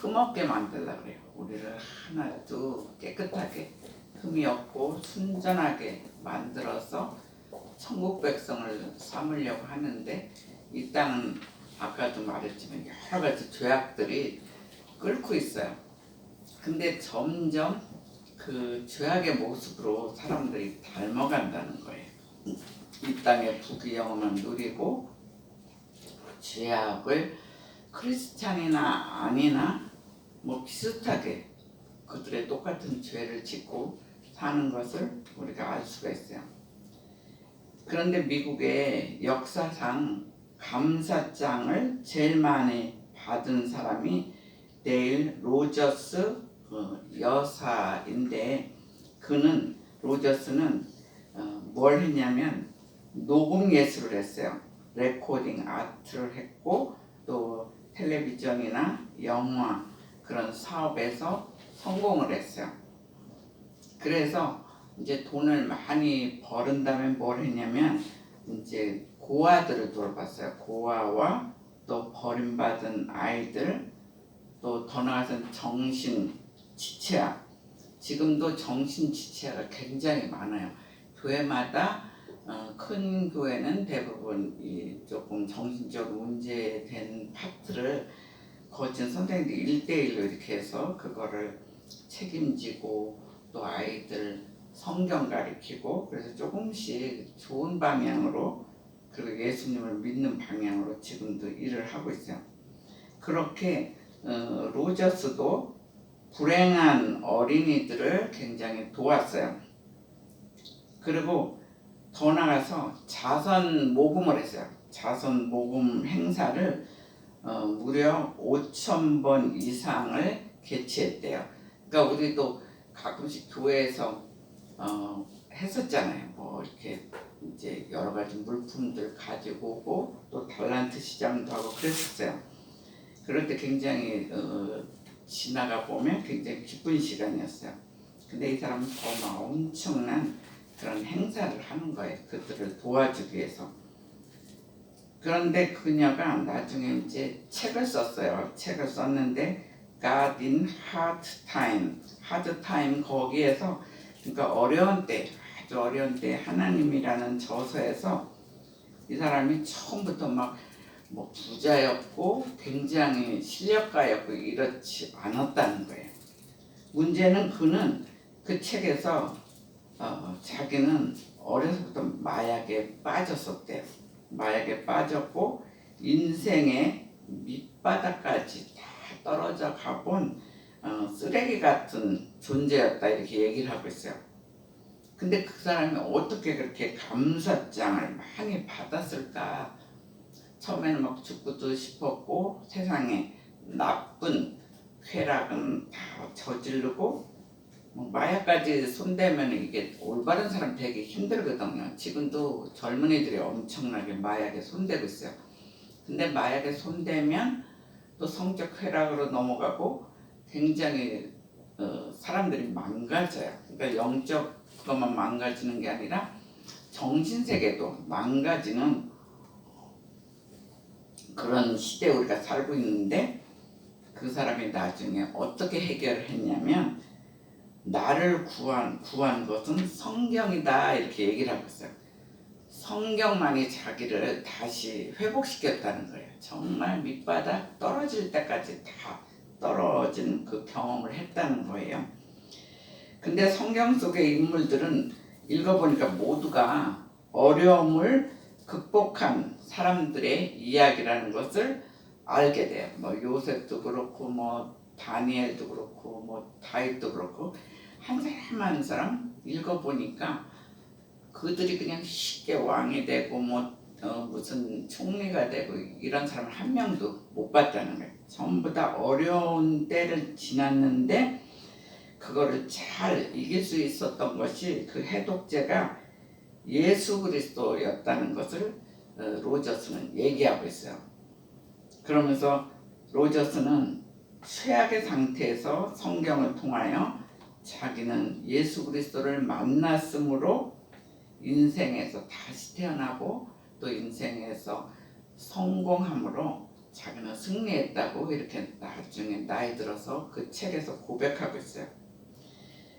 흠없게 만들려고 그래요. 우리를 하나도 깨끗하게 흠이 없고 순전하게 만들어서 천국 백성을 삼으려고 하는데, 이 땅은 아까도 말했지만 여러 가지 죄악들이 끓고 있어요. 근데 점점 그 죄악의 모습으로 사람들이 닮아간다는 거예요. 이 땅의 부귀영화만 누리고 죄악을 크리스찬이나 아니나 뭐 비슷하게 그들의 똑같은 죄를 짓고 사는 것을 우리가 알 수가 있어요. 그런데 미국의 역사상 감사장을 제일 많이 받은 사람이 네일 로저스 여사인데, 로저스는 뭘 했냐면 녹음 예술을 했어요. 레코딩 아트를 했고, 또 텔레비전이나 영화 그런 사업에서 성공을 했어요. 그래서 이제 돈을 많이 벌은 다음에 뭘 했냐면 이제 고아들을 돌봤어요. 고아와 또 버림받은 아이들, 또 더 나아가서는 정신지체아. 지금도 정신지체아가 굉장히 많아요. 교회마다 큰 교회는 대부분 조금 정신적으로 문제된 파트를 거친 선생님들이 1대1로 이렇게 해서 그거를 책임지고, 또 아이들 성경 가르치고, 그래서 조금씩 좋은 방향으로, 그리고 예수님을 믿는 방향으로 지금도 일을 하고 있어요. 그렇게 로저스도 불행한 어린이들을 굉장히 도왔어요. 그리고 더 나가서 자선 모금을 했어요. 자선 모금 행사를 무려 5,000번 이상을 개최했대요. 그러니까 우리도 가끔씩 교회에서 했었잖아요. 뭐 이렇게 이제 여러 가지 물품들 가지고 오고, 또 달란트 시장도 하고 그랬었어요. 그럴 때 굉장히 지나가 보면 굉장히 기쁜 시간이었어요. 근데 이 사람은 더 엄청난 그런 행사를 하는 거예요. 그들을 도와주기 위해서. 그런데 그녀가 나중에 이제 책을 썼어요. 책을 썼는데 God in Hard Time, 거기에서, 그러니까 어려운 때, 아주 어려운 때 하나님이라는 저서에서 이 사람이 처음부터 막 뭐 부자였고 굉장히 실력가였고 이렇지 않았다는 거예요. 문제는 그는 그 책에서 자기는 어려서부터 마약에 빠졌었대요. 마약에 빠졌고 인생의 밑바닥까지 다 떨어져 가본 쓰레기 같은 존재였다, 이렇게 얘기를 하고 있어요. 근데 그 사람이 어떻게 그렇게 감사장을 많이 받았을까? 처음에는 막 죽고도 싶었고, 세상에 나쁜 쾌락은 다 저지르고, 뭐 마약까지 손대면 이게 올바른 사람 되기 힘들거든요. 지금도 젊은이들이 엄청나게 마약에 손대고 있어요. 근데 마약에 손대면 또 성적 쾌락으로 넘어가고 굉장히 사람들이 망가져요. 그러니까 영적 것만 망가지는 게 아니라 정신세계도 망가지는 그런 시대에 우리가 살고 있는데, 그 사람이 나중에 어떻게 해결을 했냐면 나를 구한 것은 성경이다, 이렇게 얘기를 하고 있어요. 성경만이 자기를 다시 회복시켰다는 거예요. 정말 밑바닥 떨어질 때까지 다 떨어진 그 경험을 했다는 거예요. 근데 성경 속의 인물들은 읽어보니까 모두가 어려움을 극복한 사람들의 이야기라는 것을 알게 돼요. 뭐 요셉도 그렇고, 뭐 다니엘도 그렇고, 뭐 다윗도 그렇고, 한 사람 한 사람 읽어보니까 그들이 그냥 쉽게 왕이 되고 무슨 총리가 되고 이런 사람 한 명도 못 봤다는 거예요. 전부 다 어려운 때를 지났는데 그거를 잘 이길 수 있었던 것이 그 해독제가 예수 그리스도였다는 것을 로저스는 얘기하고 있어요. 그러면서 로저스는 최악의 상태에서 성경을 통하여 자기는 예수 그리스도를 만났으므로 인생에서 다시 태어나고 또 인생에서 성공함으로 자기는 승리했다고 이렇게 나중에 나이 들어서 그 책에서 고백하고 있어요.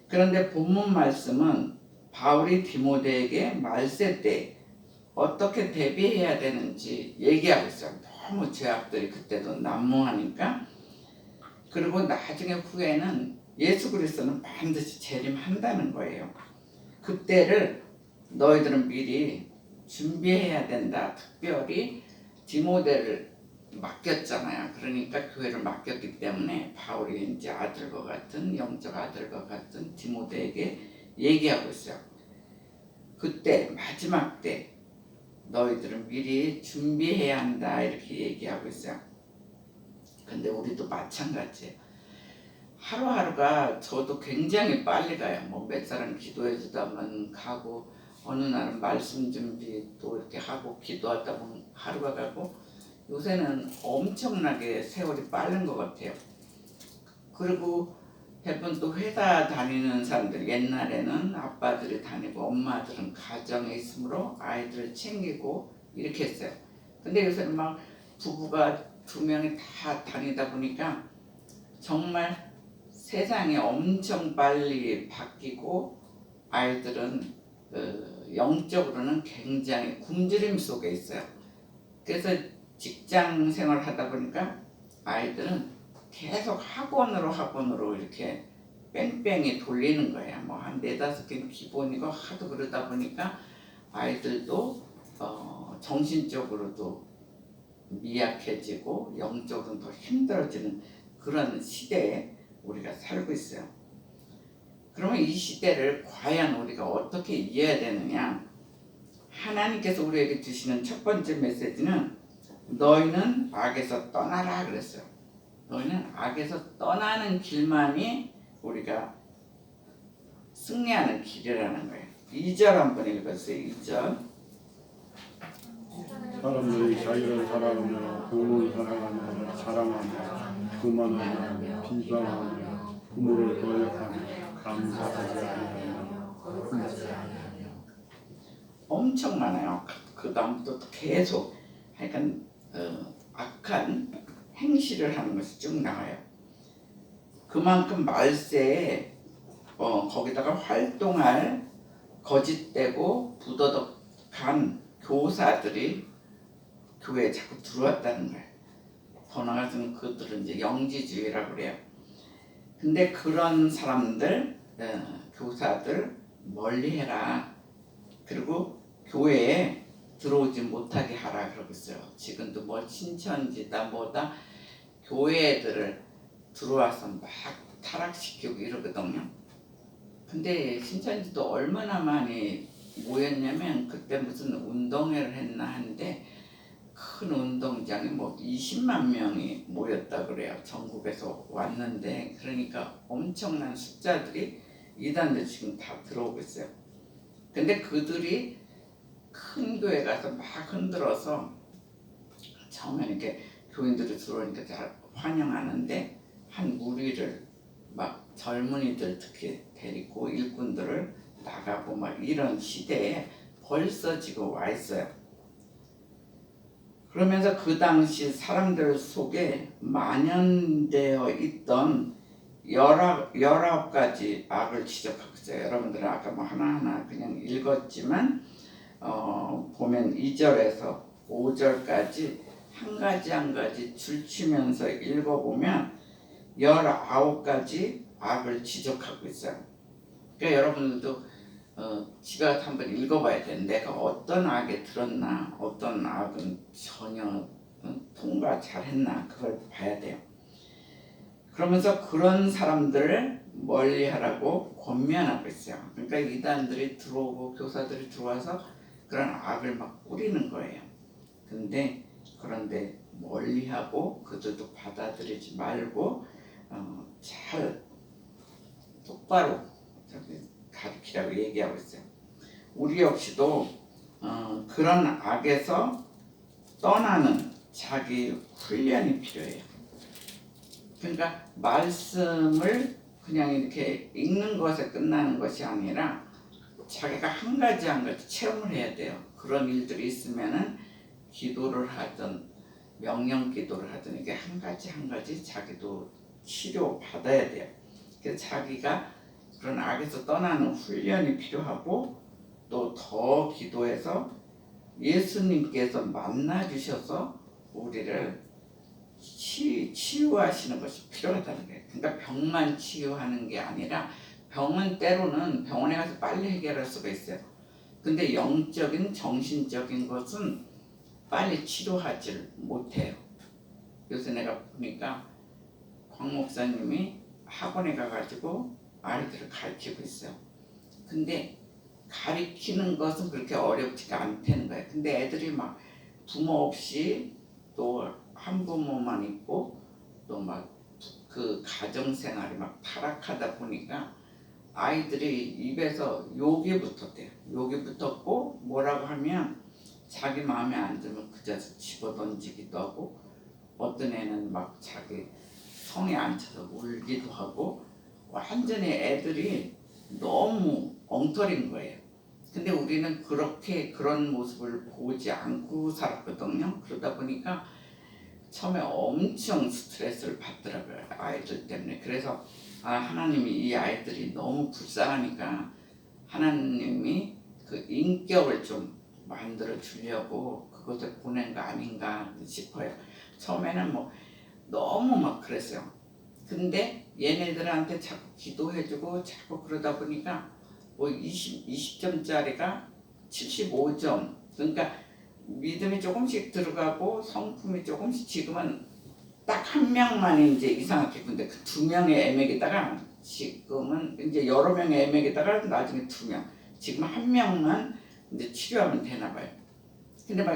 그런데 본문 말씀은 바울이 디모데에게 말세 때 어떻게 대비해야 되는지 얘기하고 있어요. 너무 죄악들이 그때도 난무하니까. 그리고 나중에 후에는 예수 그리스도는 반드시 재림한다는 거예요. 그때를 너희들은 미리 준비해야 된다. 특별히 디모데를 맡겼잖아요. 그러니까 교회를 맡겼기 때문에 바울이 이제 아들과 같은 영적 아들과 같은 디모데에게 얘기하고 있어요. 그때 마지막 때 너희들은 미리 준비해야 한다 이렇게 얘기하고 있어요. 근데 우리도 마찬가지예요. 하루하루가 저도 굉장히 빨리 가요. 뭐 몇 사람 기도해 주다만 가고 어느 날은 말씀 준비 또 이렇게 하고 기도하다 보면 하루가 가고 요새는 엄청나게 세월이 빠른 것 같아요. 그리고 대부분 또 회사 다니는 사람들, 옛날에는 아빠들이 다니고 엄마들은 가정에 있으므로 아이들을 챙기고 이렇게 했어요. 근데 요새는 막 부부가 2명이 다 다니다 보니까 정말 세상이 엄청 빨리 바뀌고 아이들은 영적으로는 굉장히 굶주림 속에 있어요. 그래서 직장 생활을 하다 보니까 아이들은 계속 학원으로 이렇게 뺑뺑이 돌리는 거야. 뭐 한 4-5개는 기본이고 하도 그러다 보니까 아이들도 정신적으로도 미약해지고 영적으로는 더 힘들어지는 그런 시대에 우리가 살고 있어요. 그러면 이 시대를 과연 우리가 어떻게 이해해야 되느냐? 하나님께서 우리에게 주시는 첫 번째 메시지는 너희는 악에서 떠나라 그랬어요. 너희는 악에서 떠나는 길만이 우리가 승리하는 길이라는 거예요. 2절 한번 읽었어요. 2절. 사람들이 자기를 사랑하며 돈을 사랑하며 자랑하며 교만하며 비방하며 부모를 거역하며 감사하지 아니하며 엄청 많아요. 그 다음부터 계속 하여간 악한 행실을 하는 것이 쭉 나와요. 그만큼 말세에 거기다가 활동할 거짓되고 부도덕한 교사들이 교회에 자꾸 들어왔다는 거예요. 더 나아가서는 그들은 이제 영지주의라고 그래요. 근데 그런 사람들, 교사들 멀리해라. 그리고 교회에 들어오지 못하게 하라 그러고 있어요. 지금도 뭐 신천지다 뭐다 교회들을 들어와서 막 타락시키고 이러거든요. 근데 신천지도 얼마나 많이 모였냐면 그때 무슨 운동회를 했나 하는데 큰 운동장에 뭐 20만 명이 모였다 그래요. 전국에서 왔는데 그러니까 엄청난 숫자들이 이단들 지금 다 들어오고 있어요. 근데 그들이 큰 교회 가서 막 흔들어서 처음에 이렇게 교인들이 들어오니까 잘 환영하는데 한 무리를 막 젊은이들 특히 데리고 일꾼들을 나가고 막 이런 시대에 벌써 지금 와 있어요. 그러면서 그 당시 사람들 속에 만연되어 있던 19가지 악을 지적하고 있어요. 여러분들은 아까 뭐 하나하나 그냥 읽었지만 보면 2절에서 5절까지 한 가지 한 가지 줄치면서 읽어보면 19가지 악을 지적하고 있어요. 그러니까 여러분들도 집에 가서 한번 읽어봐야 돼. 내가 어떤 악에 들었나, 어떤 악은 전혀 통과 잘했나 그걸 봐야 돼요. 그러면서 그런 사람들을 멀리하라고 권면하고 있어요. 그러니까 이단들이 들어오고 교사들이 들어와서 그런 악을 막 뿌리는 거예요. 그런데 멀리하고 그들도 받아들이지 말고 잘 똑바로 가르치라고 얘기하고 있어요. 우리 역시도 그런 악에서 떠나는 자기 훈련이 필요해요. 그러니까 말씀을 그냥 이렇게 읽는 것에 끝나는 것이 아니라 자기가 한 가지 한 가지 체험을 해야 돼요. 그런 일들이 있으면은 기도를 하든 명령 기도를 하더니 이게 한 가지 한 가지 자기도 치료 받아야 돼요. 그래서 자기가 그런 악에서 떠나는 훈련이 필요하고 또 더 기도해서 예수님께서 만나 주셔서 우리를 치유하시는 것이 필요하다는 거예요. 그러니까 병만 치유하는 게 아니라 병은 때로는 병원에 가서 빨리 해결할 수가 있어요. 근데 영적인 정신적인 것은 빨리 치료하지 못해요. 요새 내가 보니까 광 목사님이 학원에 가가지고 아이들을 가르치고 있어요. 근데 가르치는 것은 그렇게 어렵지가 않다는 거예요. 근데 애들이 막 부모 없이 또 한부모만 있고 또 막 그 가정생활이 막 타락하다 보니까 아이들이 입에서 욕이 붙었대요. 욕이 붙었고 뭐라고 하면 자기 마음에 안 들면 그저 집어던지기도 하고 어떤 애는 막 자기 성에 앉혀서 울기도 하고 완전히 애들이 너무 엉터리인 거예요. 근데 우리는 그렇게 그런 모습을 보지 않고 살았거든요. 그러다 보니까 처음에 엄청 스트레스를 받더라고요. 아이들 때문에. 그래서 하나님이 이 아이들이 너무 불쌍하니까 하나님이 그 인격을 좀 만들어 주려고 그것을 보낸 거 아닌가 싶어요. 처음에는 뭐 너무 막 그랬어요. 근데 얘네들한테 자꾸 기도해주고 자꾸 그러다 보니까 뭐 20점짜리가 75점. 그러니까 믿음이 조금씩 들어가고 성품이 조금씩 지금은 딱 한 명만 이제 이상하게 근데 그 두 명의 애맥에다가 지금은 이제 여러 명의 애맥에다가 나중에 두 명. 지금 한 명만 이제 치료하면 되나 봐요. 근데 막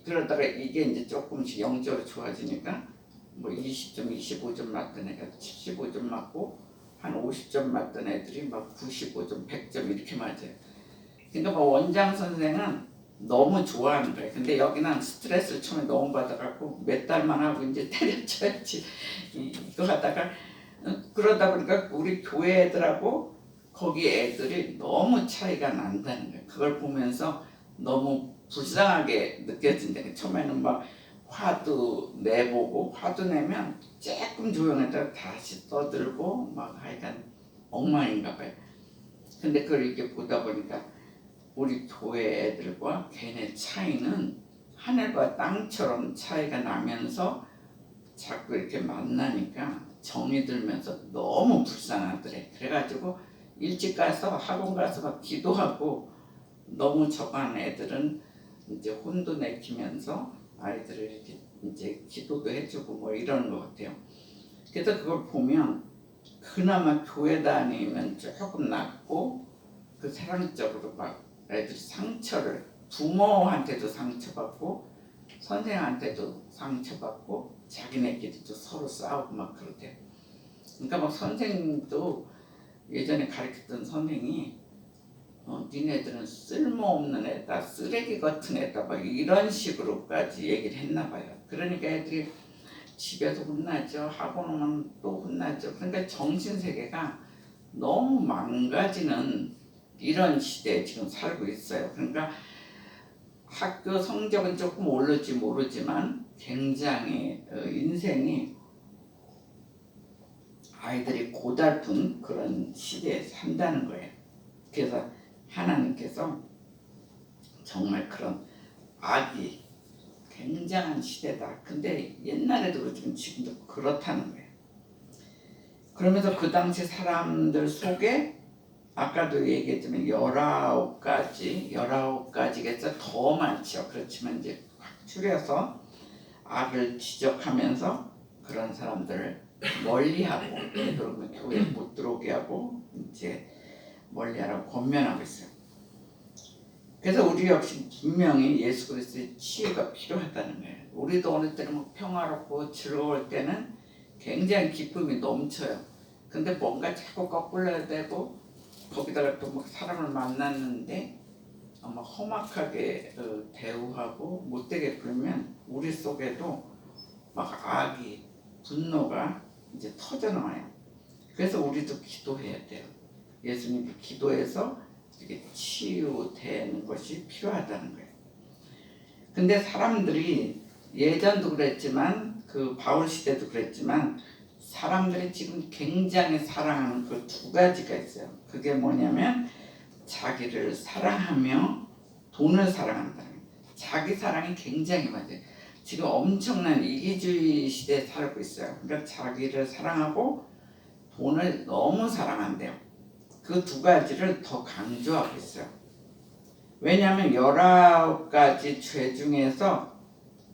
그러다가 이게 이제 조금씩 영적으로 좋아지니까 뭐 20점, 25점 맞던 애가 75점 맞고 한 50점 맞던 애들이 막 95점, 100점 이렇게 맞아요. 그러니까 뭐 원장 선생은 너무 좋아하는 거예요. 근데 여기는 스트레스를 처음에 너무 받아갖고 몇 달만 하고 이제 때려쳐야지 이거 하다가 그러다 보니까 우리 교회 애들하고 거기 애들이 너무 차이가 난다는 거예요. 그걸 보면서 너무 불쌍하게 느껴진다. 처음에는 막 화도 내보고 화도 내면 조금 조용했다가 다시 떠들고 막 하여간 엉망인가 봐요. 근데 그걸 이렇게 보다 보니까 우리 교회 애들과 걔네 차이는 하늘과 땅처럼 차이가 나면서 자꾸 이렇게 만나니까 정이 들면서 너무 불쌍하더래. 그래가지고 일찍 가서 학원 가서 막 기도하고 너무 저간 애들은 이제 혼도 내키면서 아이들을 이렇게 이제 기도도 해주고 뭐 이러는 것 같아요. 그래서 그걸 보면 그나마 교회 다니면 조금 낫고 그 사랑적으로 막 애들이 상처를 부모한테도 상처받고 선생한테도 상처받고 자기네끼리도 서로 싸우고 막 그러대요. 그러니까 막 선생님도 예전에 가르쳤던 선생이 니네들은 쓸모없는 애다, 쓰레기 같은 애다, 막 이런 식으로까지 얘기를 했나 봐요. 그러니까 애들이 집에서 혼나죠, 학원 오면 또 혼나죠. 그러니까 정신세계가 너무 망가지는 이런 시대에 지금 살고 있어요. 그러니까 학교 성적은 조금 오를지 모르지만 굉장히 인생이 아이들이 고달픈 그런 시대에 산다는 거예요. 그래서 하나님께서 정말 그런 악이 굉장한 시대다. 근데 옛날에도 그렇지만 지금도 그렇다는 거예요. 그러면서 그 당시 사람들 속에 아까도 얘기했지만 19가지겠죠. 더 많죠. 그렇지만 이제 확 줄여서 악을 지적하면서 그런 사람들을 멀리하고 되도록이면 교회에 못 들어오게 하고 이제 멀리하라고 권면하고 있어요. 그래서 우리 역시 분명히 예수 그리스도의 치유가 필요하다는 거예요. 우리도 어느 때는 뭐 평화롭고 즐거울 때는 굉장히 기쁨이 넘쳐요. 근데 뭔가 자꾸 거꾸러야 되고 거기다가 또 막 사람을 만났는데 막 험악하게 대우하고 못되게 굴면 우리 속에도 막 악이 분노가 이제 터져 나와요. 그래서 우리도 기도해야 돼요. 예수님께 기도해서 이렇게 치유되는 것이 필요하다는 거예요. 근데 사람들이 예전도 그랬지만 그 바울 시대도 그랬지만 사람들이 지금 굉장히 사랑하는 그 두 가지가 있어요. 그게 뭐냐면 자기를 사랑하며 돈을 사랑한다는 거예요. 자기 사랑이 굉장히 많아요. 지금 엄청난 이기주의 시대에 살고 있어요. 그러니까 자기를 사랑하고 돈을 너무 사랑한대요. 그 두 가지를 더 강조하고 있어요. 왜냐하면 19가지 죄 중에서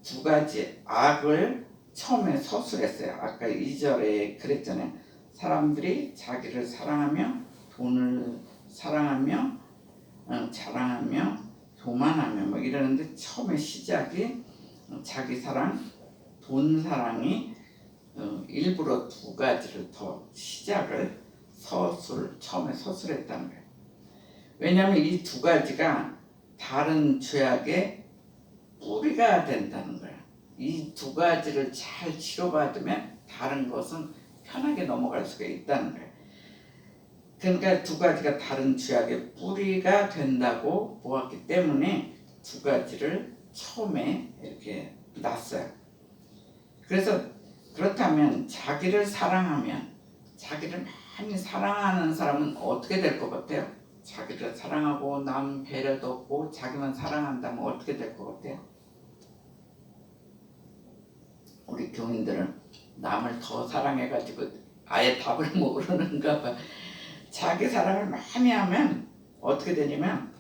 두 가지 악을 처음에 서술했어요. 아까 2절에 그랬잖아요. 사람들이 자기를 사랑하며 돈을 사랑하며 자랑하며 교만하며 뭐 이러는데 처음에 시작이 자기 사랑, 돈 사랑이 일부러 두 가지를 더 시작을 처음에 서술했다는 거예요. 왜냐하면 이 두 가지가 다른 죄악의 뿌리가 된다는 거예요. 이 두 가지를 잘 치료받으면 다른 것은 편하게 넘어갈 수가 있다는 거예요. 그러니까 두 가지가 다른 죄악의 뿌리가 된다고 보았기 때문에 두 가지를 처음에 이렇게 놨어요. 그래서 그렇다면 자기를 사랑하면, 자기를 많이 사랑하는 사람은 어떻게 될 것 같아요? 자기를 사랑하고 남 배려도 없고 자기만 사랑한다면 어떻게 될 것 같아요? 우리 교인들은 남을 더 사랑해가지고 아예 답을 모르는가 봐. 자기 사랑을 많이 하면 어떻게 되냐면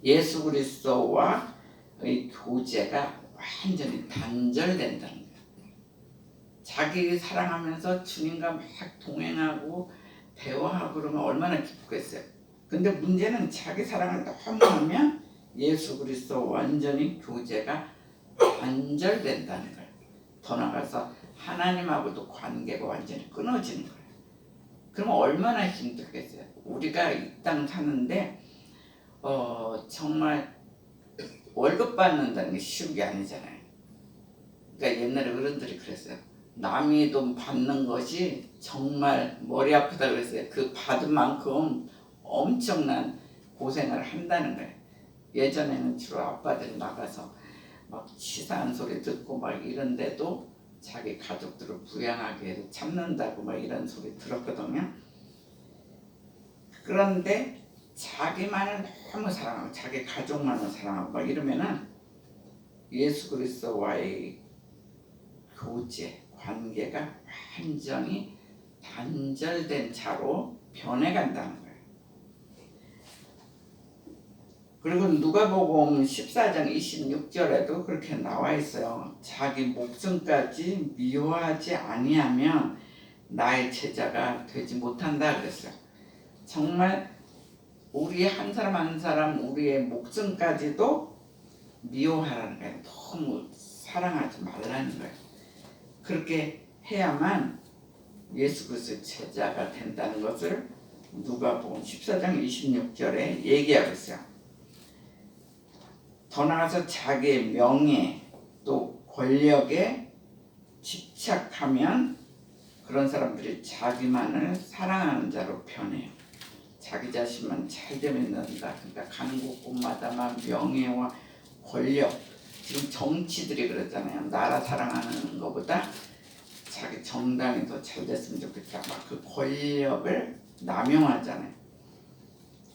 예수 그리스도와의 교제가 완전히 단절된다는 거예요. 자기 사랑하면서 주님과 막 동행하고 대화하고 그러면 얼마나 기쁘겠어요. 근데 문제는 자기 사랑을 너무 하면 예수 그리스도 완전히 교제가 단절된다는 거예요. 더 나아가서 하나님하고도 관계가 완전히 끊어지는 거예요. 그러면 얼마나 힘들겠어요. 우리가 이 땅 사는데 정말 월급 받는다는 게 쉬운 게 아니잖아요. 그러니까 옛날에 어른들이 그랬어요. 남이 돈 받는 것이 정말 머리 아프다 그랬어요. 그 받은 만큼 엄청난 고생을 한다는 거예요. 예전에는 주로 아빠들이 나가서 막 치사한 소리 듣고 막 이런데도 자기 가족들을 부양하기 위해서 참는다고 막 이런 소리 들었거든요. 그런데 자기만을 너무 사랑하고 자기 가족만을 사랑하고 막 이러면은 예수 그리스도와의 교제, 관계가 완전히 단절된 차로 변해간다는 거예요. 그리고 누가복음 14장 26절에도 그렇게 나와 있어요. 자기 목숨까지 미워하지 아니하면 나의 제자가 되지 못한다 그랬어요. 정말 우리 한 사람 한 사람 우리의 목숨까지도 미워하라는 거예요. 너무 사랑하지 말라는 거예요. 그렇게 해야만 예수 그리스도의 제자가 된다는 것을 누가복음 14장 26절에 얘기하고 있어요. 더 나아가서 자기의 명예 또 권력에 집착하면 그런 사람들이 자기만을 사랑하는 자로 변해요. 자기 자신만 잘 되면 된다. 그러니까 가는 곳마다 막 명예와 권력, 지금 정치들이 그랬잖아요. 나라 사랑하는 것보다 자기 정당이 더 잘 됐으면 좋겠다. 막 그 권력을 남용하잖아요.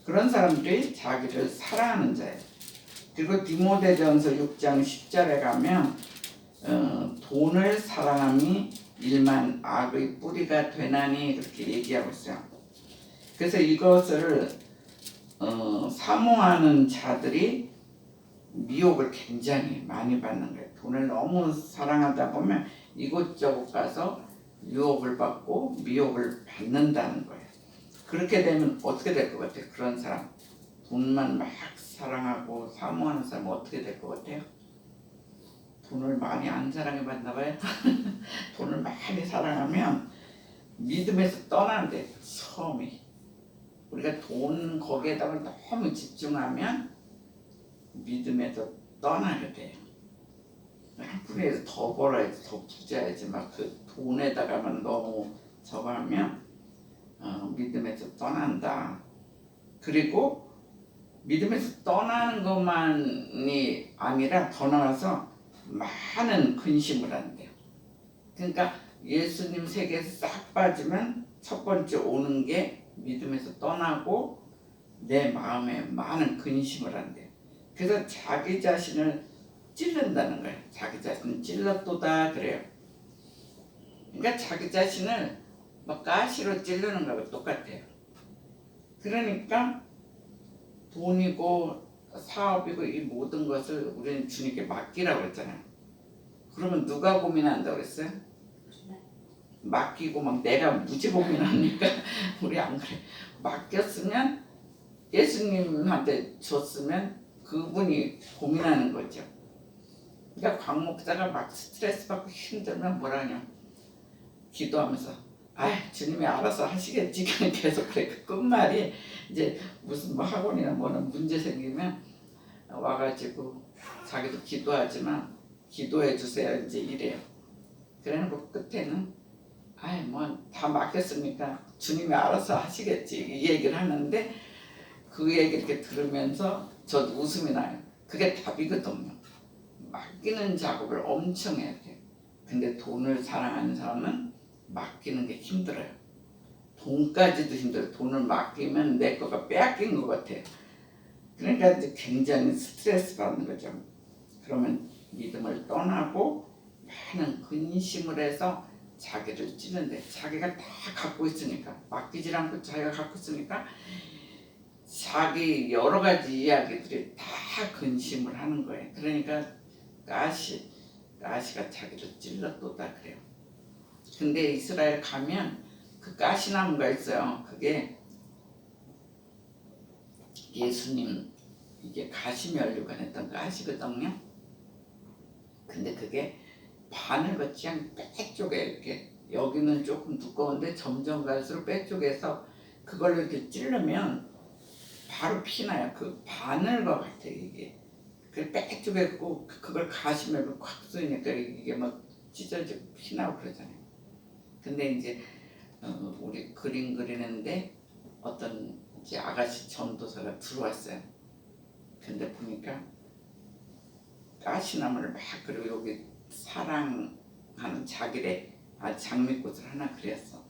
그런 사람들이 자기를 사랑하는 자예요. 그리고 디모데전서 6장 10절에 가면 돈을 사랑함이 일만 악의 뿌리가 되나니 그렇게 얘기하고 있어요. 그래서 이것을 사모하는 자들이 미혹을 굉장히 많이 받는 거예요. 돈을 너무 사랑하다 보면 이곳저곳 가서 유혹을 받고 미혹을 받는다는 거예요. 그렇게 되면 어떻게 될 것 같아요? 그런 사람 돈만 막 사랑하고 사모하는 사람은 어떻게 될 것 같아요? 돈을 많이 안 사랑해 봤나 봐요. 돈을 많이 사랑하면 믿음에서 떠나는데 처음이 우리가 돈 거기에다가 너무 집중하면 믿음에서 떠나게 돼요. 한 푼이라도 더 벌어야지, 더 부자야지 막 그 돈에다가만 너무 저거 하면 믿음에서 떠난다. 그리고 믿음에서 떠나는 것만이 아니라 더 나아가서 많은 근심을 한대요. 그러니까 예수님 세계에서 싹 빠지면 첫 번째 오는 게 믿음에서 떠나고 내 마음에 많은 근심을 한대요. 그래서 자기 자신을 찔른다는 거예요. 자기 자신을 찔렀도다 그래요. 그러니까 자기 자신을 막 가시로 찌르는 거하고 똑같아요. 그러니까 돈이고 사업이고 이 모든 것을 우리는 주님께 맡기라고 했잖아요. 그러면 누가 고민한다고 그랬어요? 맡기고 막 내가 무지 고민하니까 우리 안 그래. 맡겼으면 예수님한테 줬으면 그분이 고민하는 거죠. 그러니까 광 목사가 막 스트레스 받고 힘들면 뭐라냐 기도하면서 주님이 알아서 하시겠지 계속 그래. 그 끝말이 이제 무슨 뭐 학원이나 뭐는 문제 생기면 와가지고 자기도 기도하지만 기도해 주세요 이제 이래요. 그래놓고 끝에는 뭐 다 맡겼으니까 주님이 알아서 하시겠지 이 얘기를 하는데 그 얘기 이렇게 들으면서 저도 웃음이 나요. 그게 답이거든요. 맡기는 작업을 엄청 해야 돼요. 근데 돈을 사랑하는 사람은 맡기는 게 힘들어요. 돈까지도 힘들어요. 돈을 맡기면 내 거가 빼앗긴 것 같아요. 그러니까 이제 굉장히 스트레스 받는 거죠. 그러면 믿음을 떠나고 많은 근심을 해서 자기를 찌는데 자기가 다 갖고 있으니까 맡기질 않고 자기가 갖고 있으니까 자기 여러 가지 이야기들이 다 근심을 하는 거예요. 그러니까 가시가 자기를 찔렀도다 그래요. 근데 이스라엘 가면 그 가시나무가 있어요. 그게 예수님 이게 가시면류관 했던 가시거든요. 근데 그게 바늘같이 그냥 빼쪽에 이렇게 여기는 조금 두꺼운데 점점 갈수록 빼쪽에서 그걸로 이렇게 찌르면 바로 피나요. 그 바늘과 같아 이게. 그 빼쪽에 꼭 그걸 가시면 콱 쏘니까 이게 막 찢어지고 피나고 그러잖아요. 근데 이제 우리 그림 그리는데 어떤 이제 아가씨 전도사가 들어왔어요. 근데 보니까 가시나무를 막 그리고 여기 사랑하는 자기래 장미꽃을 하나 그렸어.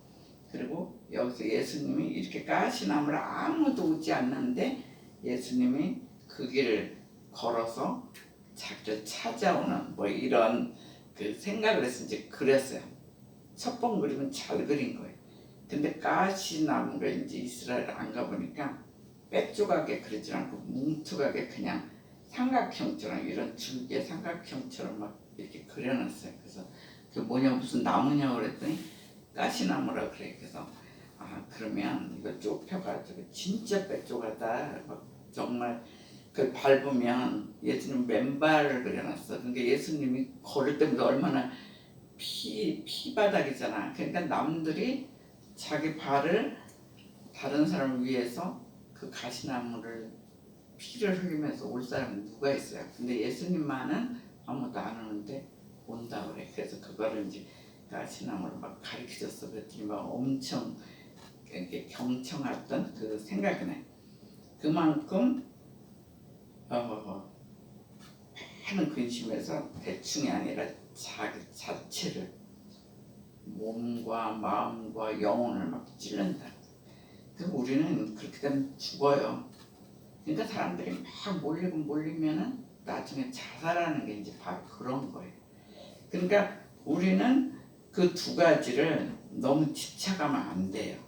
그리고 여기서 예수님이 이렇게 가시나무를 아무도 오지 않는데 예수님이 그 길을 걸어서 자기를 찾아오는 뭐 이런 그 생각을 해서 이제 그렸어요. 첫 번 그림은 잘 그린 거예요. 근데 가시나무가 이제 이스라엘 안 가보니까 빽조각에 그리지 않고 뭉툭하게 그냥 삼각형처럼 이런 줄기 삼각형처럼 막 이렇게 그려놨어요. 그래서 그 뭐냐 무슨 나무냐고 그랬더니 가시나무라 그래. 그래서 그러면 이거 좁혀가지고 진짜 빽조가다 정말 그 밟으면 예수님 맨발을 그려놨어. 그러니까 예수님이 걸을 때마다 얼마나 피바닥이잖아. 그러니까 남들이 자기 발을 다른 사람을 위해서 그 가시나무를 피를 흘리면서 올 사람이 누가 있어요. 근데 예수님만은 아무도 안 오는데 온다 그래. 그래서 그거를 이제 가시나무를 막 가르쳐줬어. 그랬더니 막 엄청 이렇게 경청했던 그 생각이 나요. 그만큼 많은 근심에서 대충이 아니라 자기 자체를 몸과 마음과 영혼을 막 찔른다. 그럼 우리는 그렇게 되면 죽어요. 그러니까 사람들이 막 몰리면은 나중에 자살하는 게 이제 바로 그런 거예요. 그러니까 우리는 그 두 가지를 너무 집착하면 안 돼요.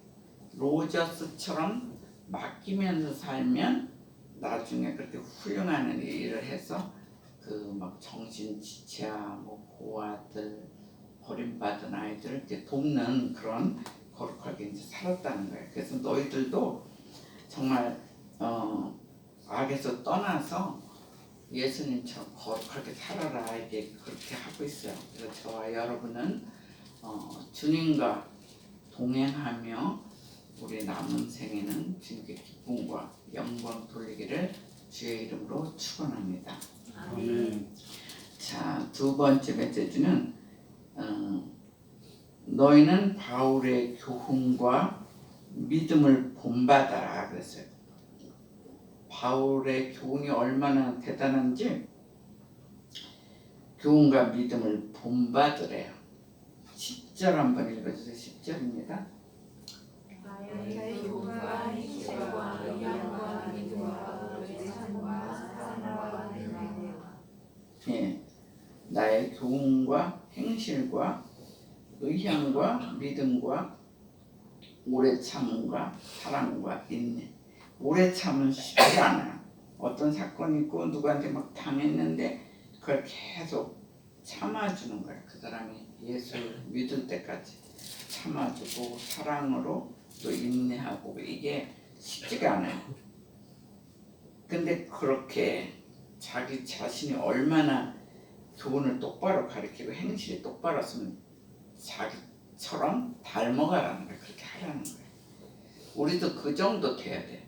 로저스처럼 맡기면서 살면 나중에 그렇게 훌륭한 일을 해서 그 막 정신지체아 뭐 고아들 버림받은 아이들을 이렇게 돕는 그런 거룩하게 이제 살았다는 거예요. 그래서 너희들도 정말 악에서 떠나서 예수님처럼 거룩하게 살아라 이게 그렇게 하고 있어요. 그래서 저와 여러분은 주님과 동행하며 우리 남은 생에는 주님께 기쁨과 영광 돌리기를 주의 이름으로 축원합니다. 아멘. 자, 두 번째 메시지는 너희는 바울의 교훈과 믿음을 본받아라 그랬어요. 바울의 교훈이 얼마나 대단한지 교훈과 믿음을 본받으래요. 10절 한번 읽어주세요. 10절입니다. 나의 교훈과 행실과 의향과 믿음과 의찬과 사랑과 은혜와 예, 나의 교훈과 행실과 의향과 믿음과 오래 참음과 사랑과 인내. 오래 참은 쉽지 않아요. 어떤 사건이 있고 누구한테 막 당했는데 그걸 계속 참아주는 거예요. 그 사람이 예수를 믿을 때까지 참아주고 사랑으로 또 인내하고 이게 쉽지가 않아요. 근데 그렇게 자기 자신이 얼마나 교훈을 똑바로 가르치고 행실이 똑바로 했으면 자기처럼 닮아가라는 거예요. 그렇게 하라는 거예요. 우리도 그 정도 돼야 돼요.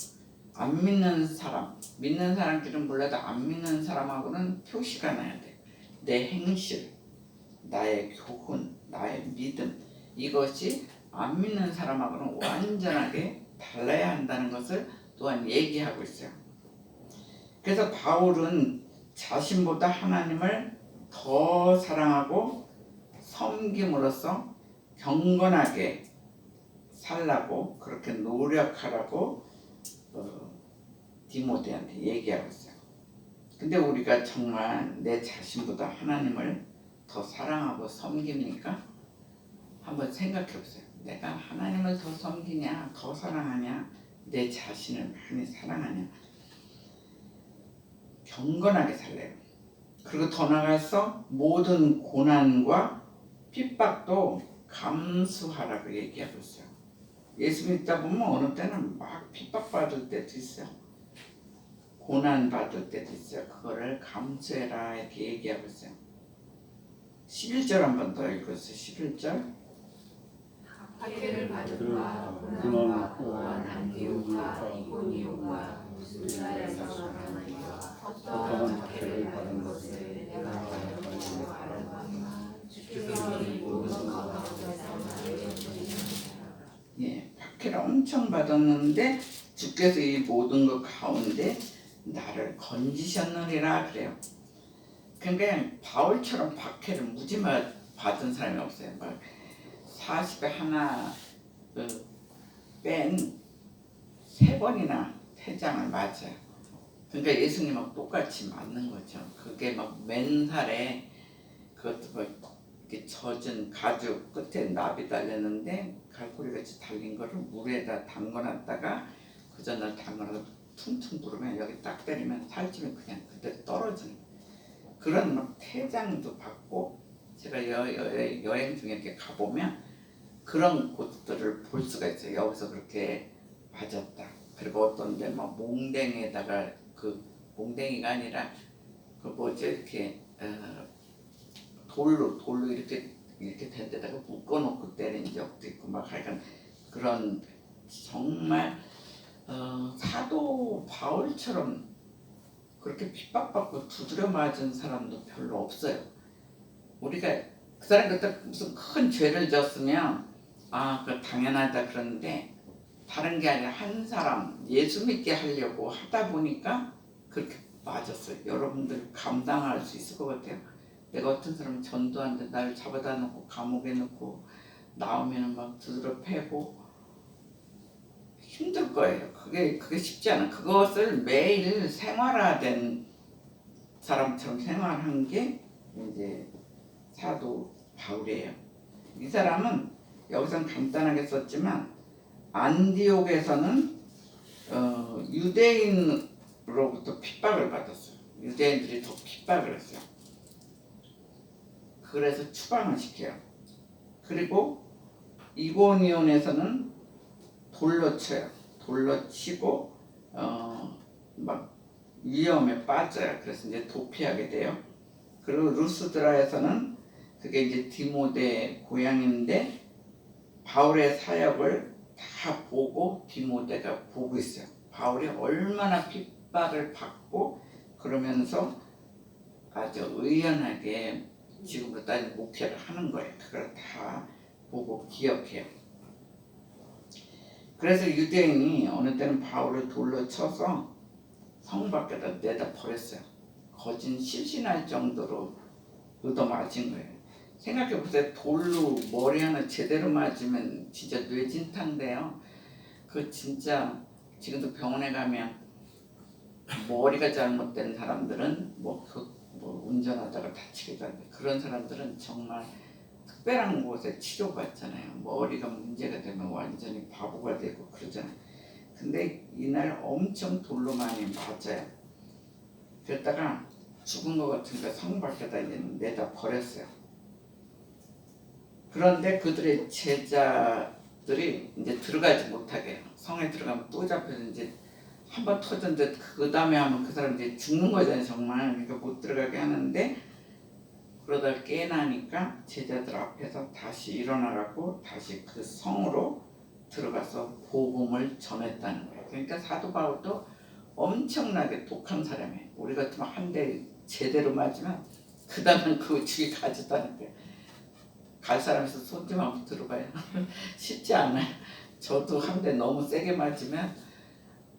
안 믿는 사람, 믿는 사람들은 몰라도 안 믿는 사람하고는 표시가 나야 돼요. 내 행실, 나의 교훈, 나의 믿음, 이것이 안 믿는 사람하고는 완전하게 달라야 한다는 것을 또한 얘기하고 있어요. 그래서 바울은 자신보다 하나님을 더 사랑하고 섬김으로써 경건하게 살라고 그렇게 노력하라고 디모데한테 얘기하고 있어요. 근데 우리가 정말 내 자신보다 하나님을 더 사랑하고 섬깁니까? 한번 생각해 보세요. 내가 하나님을 더 섬기냐, 더 사랑하냐, 내 자신을 많이 사랑하냐. 경건하게 살래요. 그리고 더 나아가서 모든 고난과 핍박도 감수하라고 얘기하고 있어요. 예수 믿다 보면 어느 때는 막 핍박받을 때도 있어요. 고난받을 때도 있어요. 그거를 감수해라 이렇게 얘기하고 있어요. 11절 한 번 더 읽어주세요. 11절. 학계를 받음과 고난과 고난과 또한 안디옥과 이고니온과 루스드라에서 나타나니까 어떠한 학계를 받은 것을 내가 알고 알았거니와 주께서 이 모든 것 가운데서 나를 예, 박해를 엄청 받았는데 주께서 이 모든 것 가운데 나를 건지셨느니라 그래요. 그러니까 바울처럼 박해를 무지 받은 사람이 없어요. 막 40에 하나 뺀 3번이나 태장을 맞아요. 그러니까 예수님하고 똑같이 맞는 거죠. 그게 막 맨살에 그것도 막 이렇게 젖은 가죽 끝에 납이 달렸는데 갈고리같이 달린 거를 물에다 담궈놨다가 그 전날 담궈놔서 퉁퉁 부르면 여기 딱 때리면 살찌면 그냥 그대로 떨어지는 그런 막 퇴장도 받고 제가 여행 중에 이렇게 가보면 그런 곳들을 볼 수가 있어요. 여기서 그렇게 맞았다. 그리고 어떤 데 막 몽댕이에다가 그 몽댕이가 아니라 그 뭐지 이렇게 돌로 이렇게 된 데다가 묶어놓고 때린 적도 있고 막 하여간 그런 정말 사도 바울처럼 그렇게 핍박받고 두드려 맞은 사람도 별로 없어요. 우리가 그 사람 그때 무슨 큰 죄를 졌으면 그 당연하다 그러는데 다른 게 아니라 한 사람 예수 믿게 하려고 하다 보니까 그렇게 맞았어요. 여러분들 감당할 수 있을 것 같아요. 내가 어떤 사람 전도하는데 나를 잡아다 놓고 감옥에 넣고 나오면은 막 두드려 패고 힘들 거예요. 그게 쉽지 않아. 그것을 매일 생활화된 사람처럼 생활한 게 이제 사도 바울이에요. 이 사람은 여기서는 간단하게 썼지만 안디옥에서는 유대인으로부터 핍박을 받았어요. 유대인들이 더 핍박을 했어요. 그래서 추방을 시켜요. 그리고 이고니온에서는 돌로 쳐요. 돌로 치고 막 위험에 빠져요. 그래서 이제 도피하게 돼요. 그리고 루스드라에서는 그게 이제 디모데 고향인데 바울의 사역을 다 보고 디모데가 보고 있어요. 바울이 얼마나 핍박을 받고 그러면서 아주 의연하게 지금부터 따지면 목회를 하는 거예요. 그걸 다 보고 기억해요. 그래서 유대인이 어느 때는 바울을 돌로 쳐서 성 밖에다 내다 버렸어요. 거진 실신할 정도로 얻어맞은 거예요. 생각해보세요. 돌로 머리 하나 제대로 맞으면 진짜 뇌진탕돼요. 그 진짜 지금도 병원에 가면 머리가 잘못된 사람들은 뭐 운전하다가 다치기도 하는데 그런 사람들은 정말 특별한 곳에 치료받잖아요. 머리가 문제가 되면 완전히 바보가 되고 그러잖아요. 근데 이날 엄청 돌로 많이 맞아요. 그랬다가 죽은 것 같으니까 성 밖에다 내다 버렸어요. 그런데 그들의 제자들이 이제 들어가지 못하게 해요. 성에 들어가면 또 잡혀서 이제 한 번 터졌는데 그 다음에 하면 그 사람 이제 죽는 거잖아요. 정말. 그러니까 못 들어가게 하는데 그러다 깨나니까 제자들 앞에서 다시 일어나갖고 다시 그 성으로 들어가서 복음을 전했다는 거예요. 그러니까 사도 바울도 엄청나게 독한 사람이에요. 우리 같으면 한 대 제대로 맞으면 그 다음엔 그 주위 가지도 않을 거예요. 갈 사람에서 손 좀 한번 들어봐요. 쉽지 않아요. 저도 한 대 너무 세게 맞으면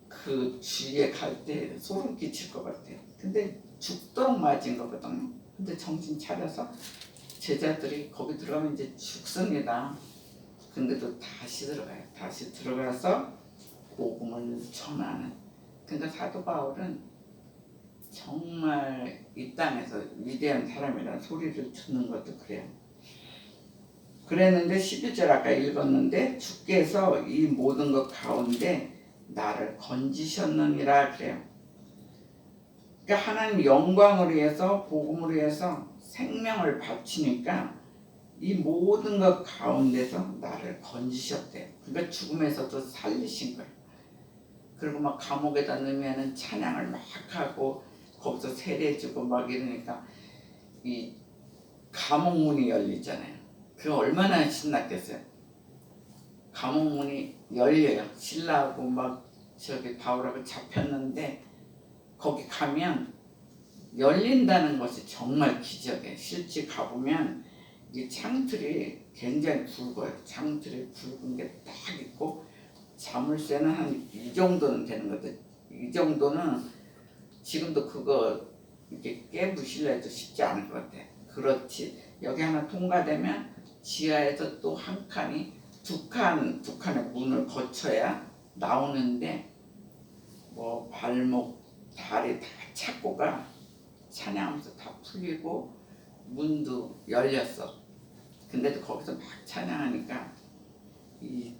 그 주위에 갈 때 소름 끼칠 것 같아요. 근데 죽도록 맞은 거거든요. 근데 정신 차려서 제자들이 거기 들어가면 이제 죽습니다. 근데도 다시 들어가요. 다시 들어가서 복음을 전하는. 그러니까 사도 바울은 정말 이 땅에서 위대한 사람이라는 소리를 듣는 것도 그래요. 그랬는데 11절 아까 읽었는데 주께서 이 모든 것 가운데 나를 건지셨느니라 그래요. 그러니까 하나님 영광을 위해서 복음을 위해서 생명을 바치니까 이 모든 것 가운데서 나를 건지셨대요. 그러니까 죽음에서도 살리신 거예요. 그리고 막 감옥에다 넣으면 찬양을 막 하고 거기서 세례주고 막 이러니까 이 감옥 문이 열리잖아요. 그 얼마나 신났겠어요. 감옥 문이 열려요. 신라하고 막 저기 바울하고 잡혔는데 거기 가면 열린다는 것이 정말 기적이에요. 실제 가보면 이 창틀이 굉장히 굵어요. 창틀이 굵은 게 딱 있고 자물쇠는 한 이 정도는 되는 거죠. 이 정도는 지금도 그거 이렇게 깨부실려 해도 쉽지 않을 것 같아요. 그렇지. 여기 하나 통과되면 지하에서 또 한 칸이 두 칸의 문을 거쳐야 나오는데 뭐 발목, 다리 다 착고가 찬양하면서 다 풀리고 문도 열렸어. 근데도 거기서 막 찬양하니까 이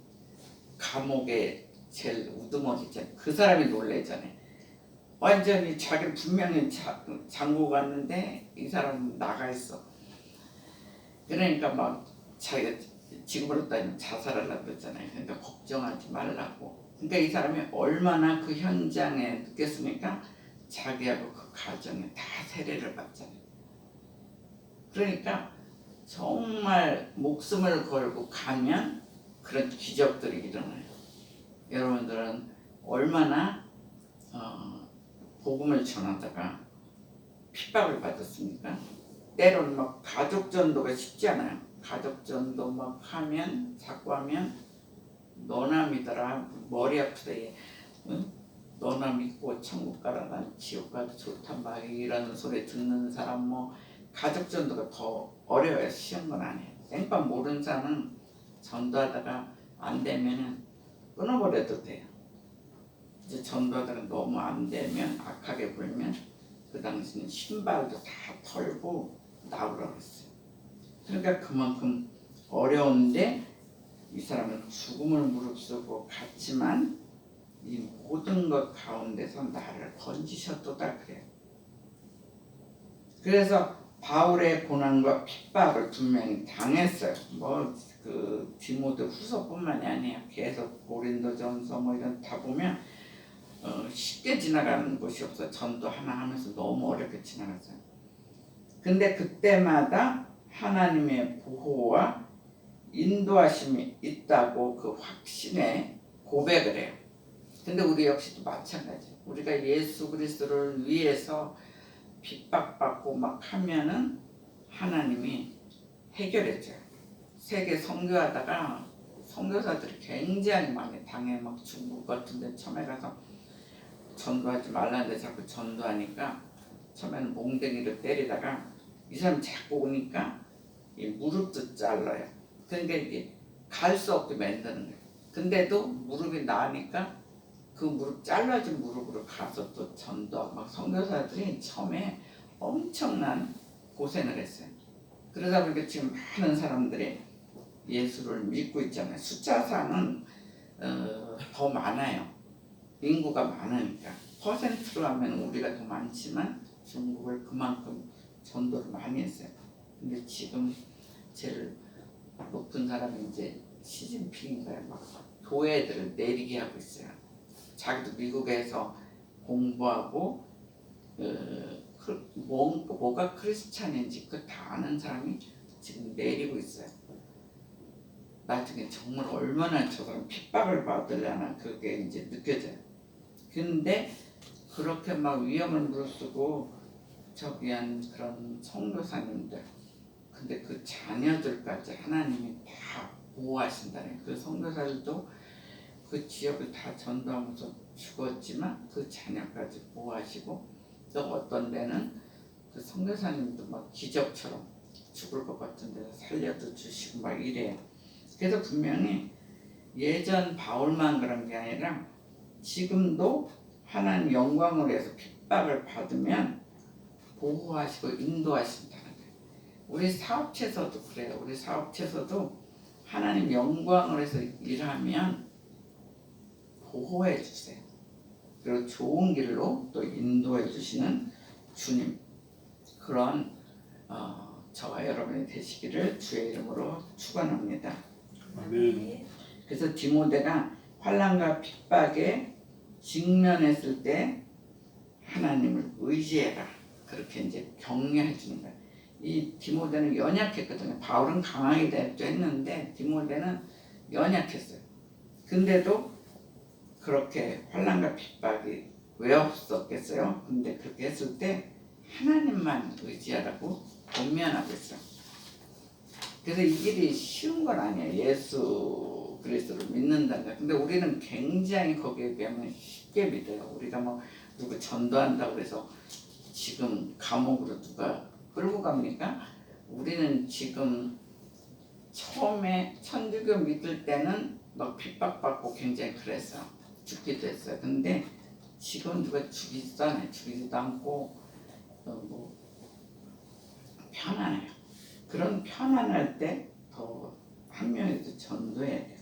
감옥에 제일 우두머리 있잖아요. 그 사람이 놀래잖아요. 완전히 자기는 분명히 잠고 갔는데 이 사람은 나가 있어. 그러니까 막 자기가 지금으로 따지면 자살하려고 그랬잖아요. 그러니까 걱정하지 말라고. 그러니까 이 사람이 얼마나 그 현장에 느꼈으니까 자기하고 그 가정에 다 세례를 받잖아요. 그러니까 정말 목숨을 걸고 가면 그런 기적들이 일어나요. 여러분들은 얼마나 복음을 전하다가 핍박을 받았습니까? 때로는 막 가족 전도가 쉽지 않아요. 가족 전도 막 하면 자꾸 하면 너나 믿어라 머리 아프다 얘. 응? 너나 믿고 천국 가라 난 지옥 가도 좋단 말이라는 소리 듣는 사람 뭐 가족 전도가 더 어려워요. 쉬운 건 아니에요. 생판 모르는 사람은 전도하다가 안 되면은 끊어버려도 돼요. 이제 전도하다가 너무 안 되면 악하게 불면 그 당시는 신발도 다 털고 나오라고 했어요. 그러니까 그만큼 어려운데 이 사람은 죽음을 무릅쓰고 갔지만 이 모든 것 가운데서 나를 건지셨도다 그래요. 그래서 바울의 고난과 핍박을 분명히 당했어요. 뭐 그 디모데 후서뿐만이 아니에요. 계속 고린도전서 뭐 이런 다 보면 쉽게 지나가는 곳이 없어. 전도 하나 하면서 너무 어렵게 지나갔어요. 근데 그때마다 하나님의 보호와 인도하심이 있다고 그 확신에 고백을 해요. 근데 우리 역시도 마찬가지예요. 우리가 예수 그리스도를 위해서 핍박받고 막 하면은 하나님이 해결해줘요. 세계 선교하다가 선교사들이 굉장히 많이 당해. 막 중국 같은 데 처음에 가서 전도하지 말라는데 자꾸 전도하니까 처음에는 몽댕이를 때리다가 이 사람 자꾸 오니까 이 무릎도 잘라요. 그러니까 이게 갈 수 없게 만드는 거예요. 근데도 무릎이 나으니까 그 무릎 잘라진 무릎으로 가서 또 전도하고 막 선교사들이 처음에 엄청난 고생을 했어요. 그러다 보니까 지금 많은 사람들이 예수를 믿고 있잖아요. 숫자상은 더 많아요. 인구가 많으니까. 퍼센트로 하면 우리가 더 많지만 중국을 그만큼 전도를 많이 했어요. 근데 지금 제일 높은 사람이 이제 시진핑인가요? 막 교회들을 내리게 하고 있어요. 자기도 미국에서 공부하고 뭐가 크리스찬인지 그 다 아는 사람이 지금 내리고 있어요. 나중에 정말 얼마나 저 사람 핍박을 받으려나 그게 이제 느껴져요. 근데 그렇게 막 위험을 무릅쓰고 저기 한 그런 선교사님들, 근데 그 자녀들까지 하나님이 다 보호하신다네. 그 선교사들도 그 지역을 다 전도하면서 죽었지만 그 자녀까지 보호하시고, 또 어떤 데는 그 선교사님도 막 기적처럼 죽을 것 같은 데서 살려도 주시고 막 이래요. 그래서 분명히 예전 바울만 그런 게 아니라 지금도 하나님 영광을 위해서 핍박을 받으면 보호하시고 인도하신다는 거예요. 우리 사업체에서도 그래요. 우리 사업체에서도 하나님 영광을 위해서 일하면 보호해 주세요. 그리고 좋은 길로 또 인도해 주시는 주님, 그런 저와 여러분이 되시기를 주의 이름으로 축원합니다. 아멘. 그래서 디모데가 환난과 핍박에 직면했을 때 하나님을 의지해라, 그렇게 이제 격려해 주는 거예요. 이 디모데는 연약했거든요. 바울은 강하게 대했죠 했는데 디모데는 연약했어요. 근데도 그렇게 환난과 핍박이 왜 없었겠어요? 근데 그렇게 했을 때 하나님만 의지하라고 권면하고 있어요. 그래서 이 길이 쉬운 건 아니에요. 예수 그리스도를 믿는다는 거. 근데 우리는 굉장히 거기에 비하면 쉽게 믿어요. 우리가 뭐 누구 전도한다고 해서 지금 감옥으로 누가 끌고 갑니까? 우리는 지금 처음에 천주교 믿을 때는 막 핍박받고 굉장히 그랬어요. 죽기도 했어요. 근데 지금 누가 죽이지도 않아요. 죽이지도 않고 뭐 편안해요. 그런 편안할 때 더 한 명이라도 전도해야 돼요.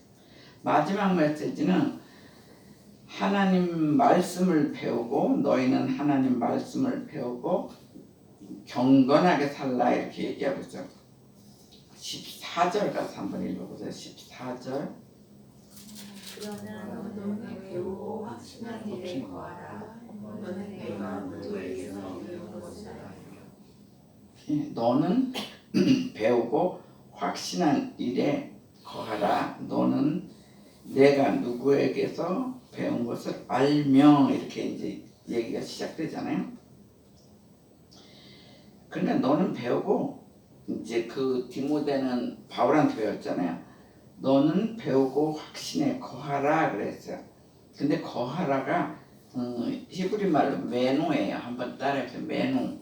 마지막 메시지는 하나님 말씀을 배우고, 너희는 하나님 말씀을 배우고 경건하게 살라, 이렇게 얘기하고 있어요. 14절 가서 한번 읽어보세요. 14절. 그러나 너는 배우고 확신한 일에 거하라. 너는 내가 누구에게서 배운 것을 알며. 너는 배우고 확신한 일에 거하라. 너는 내가 누구에게서 배운 것을 알며, 이렇게 이제 얘기가 시작되잖아요. 그러니까 너는 배우고, 이제 그 디모데는 바울한테 배웠잖아요. 너는 배우고 확신에 거하라 그랬어요. 근데 거하라가 히브리 말로 메노예요. 한번 따라해보세요. 메노.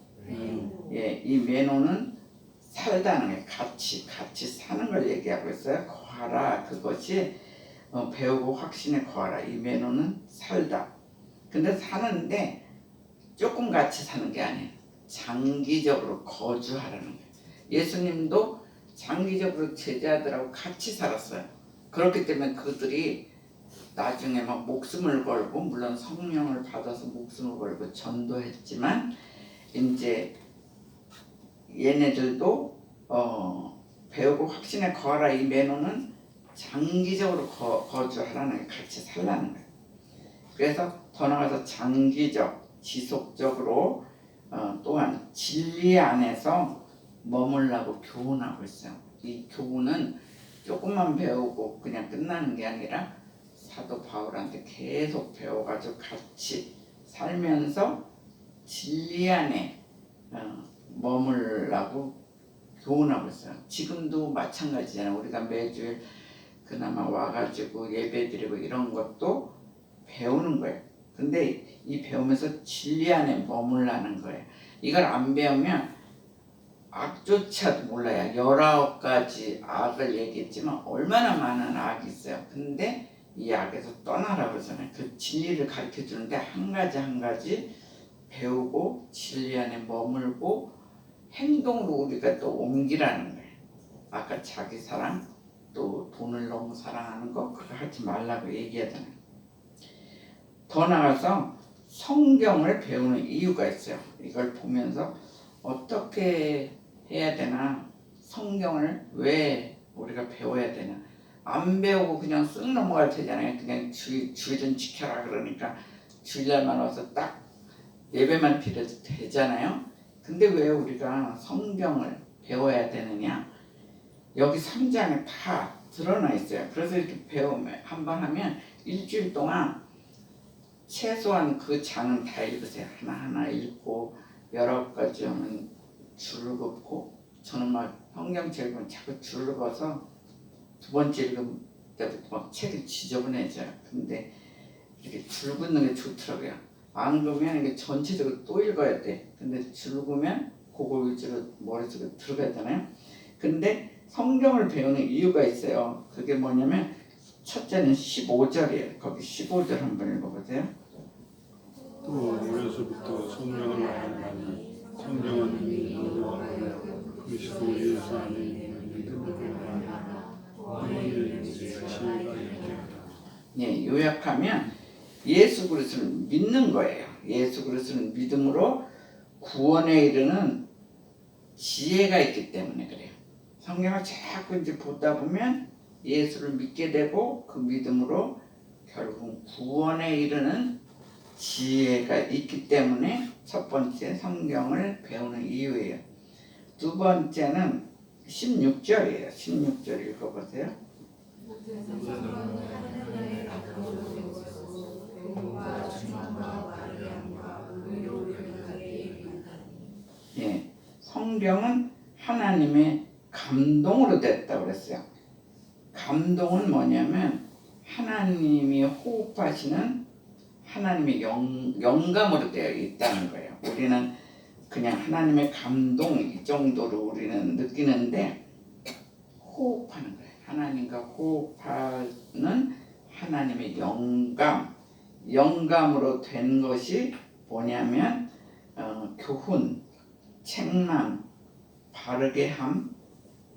예, 이 메노는 살다는 게 같이 사는 걸 얘기하고 있어요. 거하라, 그것이 배우고 확신에 거하라. 이 메노는 살다. 근데 사는데 조금 같이 사는 게 아니에요. 장기적으로 거주하라는 거예요. 예수님도 장기적으로 제자들하고 같이 살았어요. 그렇기 때문에 그들이 나중에 막 목숨을 걸고, 물론 성령을 받아서 목숨을 걸고 전도했지만, 이제 얘네들도 배우고 확신에 거하라, 이 매너는 장기적으로 거주하라는 거예요. 같이 살라는 거예요. 그래서 더 나아가서 장기적, 지속적으로 또한 진리 안에서 머물라고 교훈하고 있어요. 이 교훈은 조금만 배우고 그냥 끝나는 게 아니라 사도 바울한테 계속 배워가지고 같이 살면서 진리 안에 머물라고 교훈하고 있어요. 지금도 마찬가지잖아요. 우리가 매주일 그나마 와가지고 예배드리고 이런 것도 배우는 거예요. 근데 이 배우면서 진리 안에 머물라는 거예요. 이걸 안 배우면 악조차도 몰라요. 19가지 악을 얘기했지만 얼마나 많은 악이 있어요. 근데 이 악에서 떠나라고 그러잖아요. 그 진리를 가르쳐 주는데 한 가지 한 가지 배우고 진리 안에 머물고 행동으로 우리가 또 옮기라는 거예요. 아까 자기 사랑, 또 돈을 너무 사랑하는 거 그거 하지 말라고 얘기하잖아요. 더 나아가서 성경을 배우는 이유가 있어요. 이걸 보면서 어떻게 해야 되나, 성경을 왜 우리가 배워야 되나. 안 배우고 그냥 쓱 넘어갈 테잖아요. 그냥 주의 좀 지켜라 그러니까 주일날만 와서 딱 예배만 드려도 되잖아요. 근데 왜 우리가 성경을 배워야 되느냐? 여기 3장에 다 드러나 있어요. 그래서 이렇게 배우면 한번 하면 일주일 동안 최소한 그 장은 다 읽으세요. 하나하나 읽고 여러 가지 하면 줄을 긋고, 저는 막 성경책 읽으면 자꾸 줄을 긋어서 두 번째 읽을 때부터 막 책을 지저분해져요. 근데 이렇게 줄 긋는 게 좋더라고요. 안 그러면 이게 전체적으로 또 읽어야 돼. 근데 줄 긋으면 그거 위주로 머릿속에 들어가잖아요. 근데 성경을 배우는 이유가 있어요. 그게 뭐냐면 첫째는 15절이에요. 거기 15절 한번 읽어보세요. 또 어려서부터 성경을 말하니 성경은 그리스도 예수 안에 있는 너희의 지혜가 있게 하라. 예, 요약하면 예수 그리스도를 믿는 거예요. 예수 그리스도를 믿음으로 구원에 이르는 지혜가 있기 때문에 그래요. 성경을 자꾸 이제 보다 보면 예수를 믿게 되고 그 믿음으로 결국 구원에 이르는 지혜가 있기 때문에 첫 번째 성경을 배우는 이유예요. 두 번째는 16절이에요. 16절 읽어보세요. 예, 성경은 하나님의 감동으로 됐다고 그랬어요. 감동은 뭐냐면 하나님이 호흡하시는 하나님의 영감으로 되어 있다는 거예요. 우리는 그냥 하나님의 감동 이 정도로 우리는 느끼는데 호흡하는 거예요. 하나님과 호흡하는 하나님의 영감으로 된 것이 뭐냐면 교훈, 책망, 바르게 함,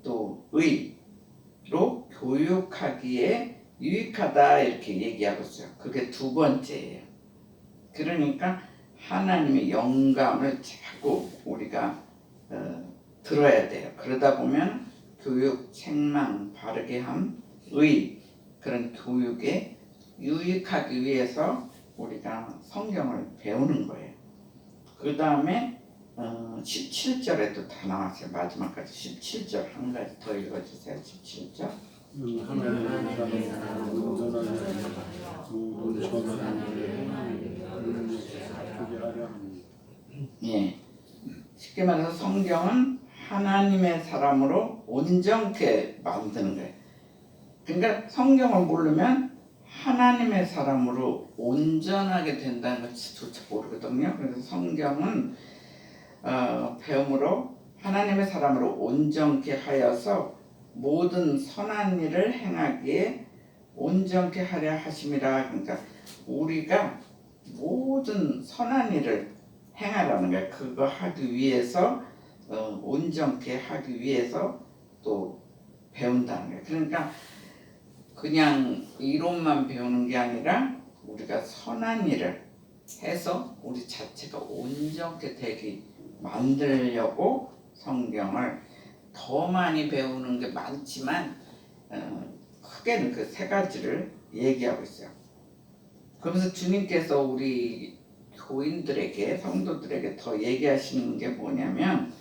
또 의로 교육하기에 유익하다 이렇게 얘기하고 있어요. 그게 두 번째예요. 그러니까 하나님의 영감을 자꾸 우리가 들어야 돼요. 그러다 보면 교육, 책망, 바르게 함, 의 그런 교육에 유익하기 위해서 우리가 성경을 배우는 거예요. 그 다음에 17절에도 다 나왔어요. 마지막까지 17절 한 가지 더 읽어주세요. 17절. 하나님의 사랑을 온전하게 모든 선한 일에 바꾸게 하려 합니다. 예, 쉽게 말해서 성경은 하나님의 사람으로 온전케 만드는 거예요. 그러니까 성경을 모르면 하나님의 사람으로 온전하게 된다는 것조차 모르거든요. 그래서 성경은 배움으로 하나님의 사람으로 온전케 하여서 모든 선한 일을 행하기에 온전케 하려 하심이라. 그러니까 우리가 모든 선한 일을 행하라는 거예요. 그거 하기 위해서 온전케 하기 위해서 또 배운다는 거예요. 그러니까 그냥 이론만 배우는 게 아니라 우리가 선한 일을 해서 우리 자체가 온전케 되게 만들려고 성경을 더 많이 배우는 게 많지만 크게는 그 세 가지를 얘기하고 있어요. 그러면서 주님께서 우리 교인들에게, 성도들에게 더 얘기하시는 게 뭐냐면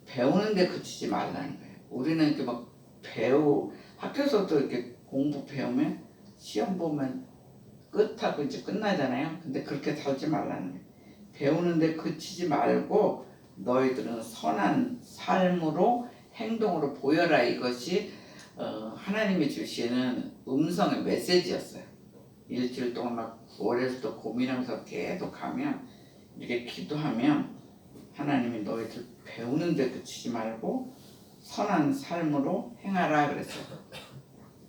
배우는데 그치지 말라는 거예요. 우리는 이렇게 막 학교에서도 이렇게 공부 배우면 시험 보면 끝하고 이제 끝나잖아요. 근데 그렇게 살지 말라는 거예요. 배우는데 그치지 말고 너희들은 선한 삶으로 행동으로 보여라. 이것이 하나님이 주시는 음성의 메시지였어요. 일주일 동안 막 월요일부터 고민하면서 계속 가면 이렇게 기도하면 하나님이 너희들 배우는 데 그치지 말고 선한 삶으로 행하라 그랬어요.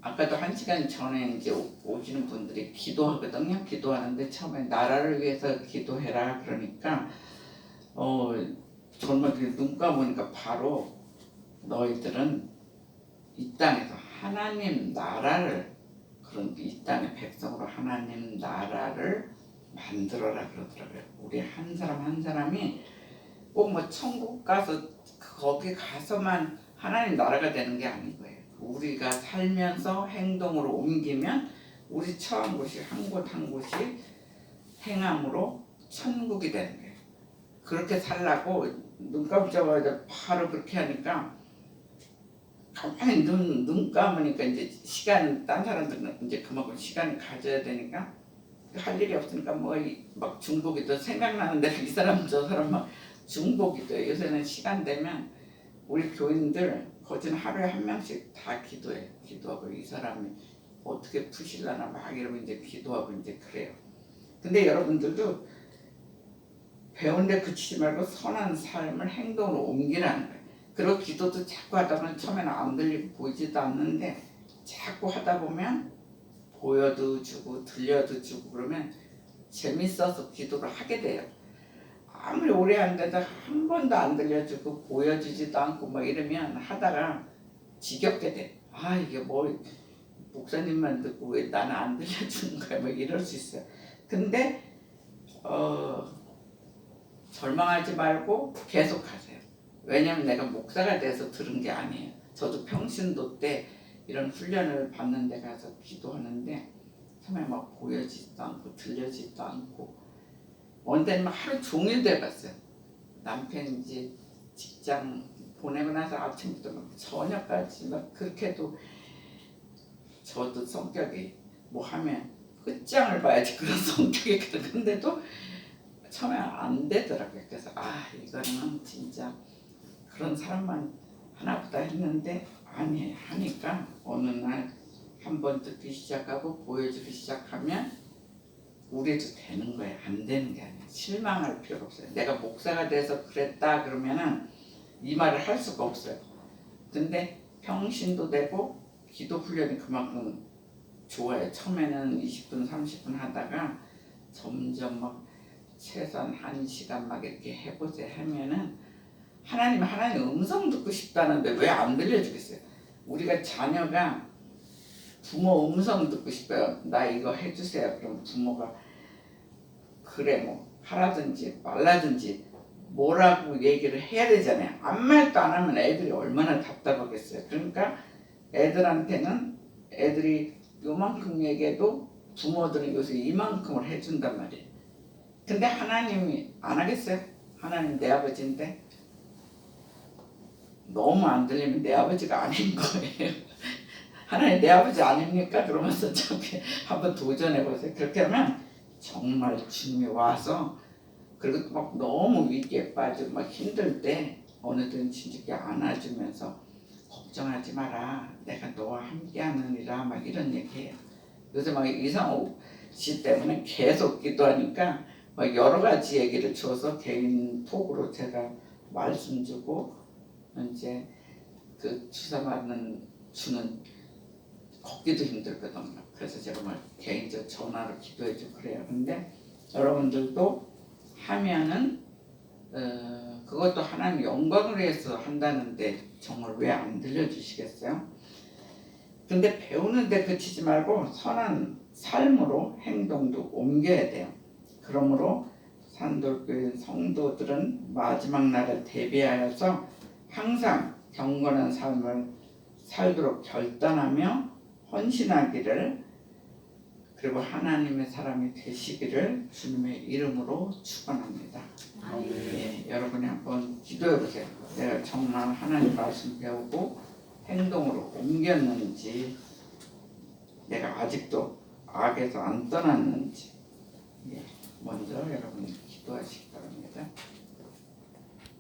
아까도 1시간 전에 이제 오시는 분들이 기도하거든요. 기도하는데 처음에 나라를 위해서 기도해라 그러니까 젊은이들이 눈 감으니까 바로 너희들은 이 땅에서 하나님 나라를 그런 이 땅의 백성으로 하나님 나라를 만들어라 그러더라고요. 우리 한 사람 한 사람이 꼭 뭐 천국 가서 거기 가서만 하나님 나라가 되는 게 아닌 거예요. 우리가 살면서 행동으로 옮기면 우리 처한 곳이 한 곳 한 곳이 행함으로 천국이 되는 거예요. 그렇게 살라고 눈 감자마자 바로 그렇게 하니까 가만히 눈 감으니까 이제 시간 딴 사람들은 이제 그만큼 시간을 가져야 되니까 할 일이 없으니까 뭐 막 중복이도 생각나는 대로 이 사람 저 사람 막 중복이도 요새는 시간 되면 우리 교인들 거진 하루에 한 명씩 다 기도해. 기도하고 이 사람이 어떻게 푸실라나 막 이러면 이제 기도하고 이제 그래요. 근데 여러분들도 배운데 그치지 말고 선한 삶을 행동으로 옮기라는 거예요. 그리고 기도도 자꾸 하다 보면 처음에는 안 들리고 보이지도 않는데 자꾸 하다 보면 보여도 주고 들려도 주고 그러면 재밌어서 기도를 하게 돼요. 아무리 오래 한데도 한 번도 안 들려주고 보여주지도 않고 뭐 이러면 하다가 지겹게 돼. 아 이게 뭐 목사님만 듣고 왜 나는 안 들려주는 거야 뭐 이럴 수 있어요. 근데 절망하지 말고 계속 하세요. 왜냐면 내가 목사가 돼서 들은 게 아니에요. 저도 평신도 때 이런 훈련을 받는 데 가서 기도하는데 처음에 막 보여지지도 않고 들려지지도 않고 어느 때는 막 하루 종일도 해봤어요. 남편이 이제 직장 보내고 나서 아침부터 막 저녁까지 막 그렇게 해도 저도 성격이 뭐 하면 끝장을 봐야지 그런 성격이 그런데도 처음에 안 되더라고요. 그래서 이거는 진짜 그런 사람만 하나보다 했는데 아니 하니까 어느 날 한 번 듣기 시작하고 보여주기 시작하면 우리도 되는 거예요. 안 되는 게 아니에요. 실망할 필요가 없어요. 내가 목사가 돼서 그랬다 그러면은 이 말을 할 수가 없어요. 근데 평신도 되고 기도 훈련이 그만큼 좋아요. 처음에는 20분 30분 하다가 점점 막 최소한 1시간 막 이렇게 해보세요 하면은 하나님 음성 듣고 싶다는데 왜 안 들려주겠어요? 우리가 자녀가 부모 음성 듣고 싶어요. 나 이거 해주세요. 그럼 부모가 그래 뭐 하라든지 말라든지 뭐라고 얘기를 해야 되잖아요. 아무 말도 안 하면 애들이 얼마나 답답하겠어요. 그러니까 애들한테는 애들이 요만큼 얘기해도 부모들은 요새 이만큼을 해준단 말이에요. 근데 하나님이 안 하겠어요? 하나님 내 아버지인데 너무 안 들리면 내 아버지가 아닌 거예요. 하나님 내 아버지 아닙니까? 그러면서 저기 한번 도전해보세요. 그렇게 하면 정말 주님이 와서 그리고 막 너무 위기에 빠지고 막 힘들 때 어느든 진즉에 안아주면서 걱정하지 마라. 내가 너와 함께하느니라 막 이런 얘기해요. 요새 막 이상호 씨 때문에 계속 기도하니까 막 여러 가지 얘기를 줘서 개인 톡으로 제가 말씀 주고 이제 그 주사 맞는 주는 걷기도 힘들거든요. 그래서 제가 막 개인적 전화로 기도해주고 그래요. 근데 여러분들도 하면은 그것도 하나님 영광을 위해서 한다는데 정말 왜 안 들려주시겠어요? 근데 배우는데 그치지 말고 선한 삶으로 행동도 옮겨야 돼요. 그러므로 산돌교회 성도들은 마지막 날을 대비하여서 항상 경건한 삶을 살도록 결단하며 헌신하기를 그리고 하나님의 사람이 되시기를 주님의 이름으로 축원합니다. 예, 여러분이 한번 기도해 보세요. 내가 정말 하나님 말씀 배우고 행동으로 옮겼는지 내가 아직도 악에서 안 떠났는지 먼저 여러분이 기도하시기 바랍니다.